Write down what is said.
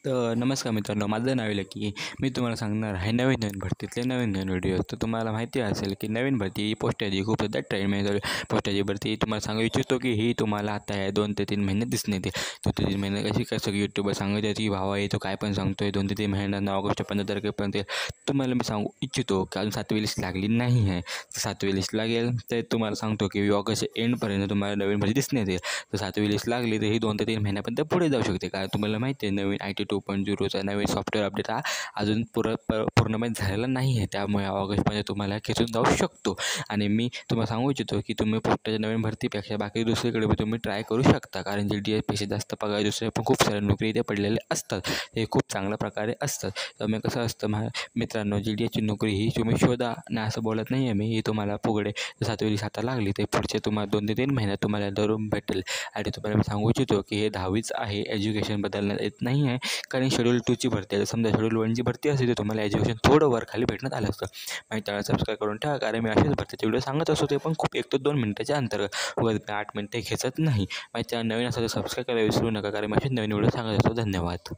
तर नमस्कार मित्रांनो, माझं नाव आहे लकी. मी तुम्हाला सांगणार आहे नवीन भरतीतले नवीन व्हिडिओ. तर तुम्हाला माहिती असेल की नवीन भरती ही पोस्टाची खूप सध्या ट्रेंडमध्ये पोस्टाची भरती तुम्हाला सांगू इच्छितो की ही तुम्हाला आता आहे 2 ते 3 महिन्यात दिसून येते. 2 ते 3 महिने कशी काय सगळी यूट्यूबर सांगत आहेत की भावा तो काय पण सांगतोय 2 ते 3 महिन्यांना ऑगस्ट 15 तारखेपर्यंत. तुम्हाला मी सांगू इच्छितो की अजून 7वी लिस्ट लागली नाही आहे. तर 7वी लिस्ट लागेल तर तुम्हाला सांगतो की ऑगस्ट एंडपर्यंत तुम्हाला नवीन भरती दिसून येते. तर 7वी लिस्ट लागली तर ही 2 ते 3 महिन्यापर्यंत पुढे जाऊ शकते. कारण तुम्हाला माहिती आहे नवीन IT 2.0चा नवीन सॉफ्टवेअर अपडेट हा अजून पूर्णपणे झालेला नाही आहे. त्यामुळे ऑगस्टमध्ये तुम्हाला खेचून जाऊ शकतो. आणि मी तुम्हाला सांगू इच्छितो की तुम्ही पोस्टाच्या नवीन भरतीपेक्षा बाकी दुसरीकडे तुम्ही ट्राय करू शकता. कारण GDSपेक्षा जास्त पगार दुसरे पण खूप साऱ्या नोकरी इथे पडलेले असतात. हे खूप चांगल्या प्रकारे असतात. त्यामुळे कसं असतं मित्रांनो, GDSची नोकरी ही तुम्ही शोधा आणि असं बोलत नाही आहे मी. ही तुम्हाला पुढे 7वी लिस्ट आता लागली तर पुढचे तुम्हाला 2 ते 3 महिन्यात तुम्हाला दरून भेटेल. आणि तुम्हाला मी सांगू इच्छितो की हे 10वीच आहे, एज्युकेशन बदलण्यात येत नाही आहे. कारण शेड्यूल 2ची भरती आहे. समजा शेड्यूल 1ची भरती असते तर तुम्हाला एज्युकेशन थोडं वर खाली भेटण्यात आलं असतं. माहिती त्याला सबस्क्राईब करून ठेवा. कारण मी असेच भरतीचे व्हिडिओ सांगत असतो, ते पण खूप 1 ते 2 मिनिटाच्या अंतर्गत. उगाच 8 मिनिटे खेचत नाही. माहिती नवीन असेल तर सबस्क्राईब करायला विसरू नका. कारण मी असेच नवीन व्हिडिओ सांगत असतो. धन्यवाद.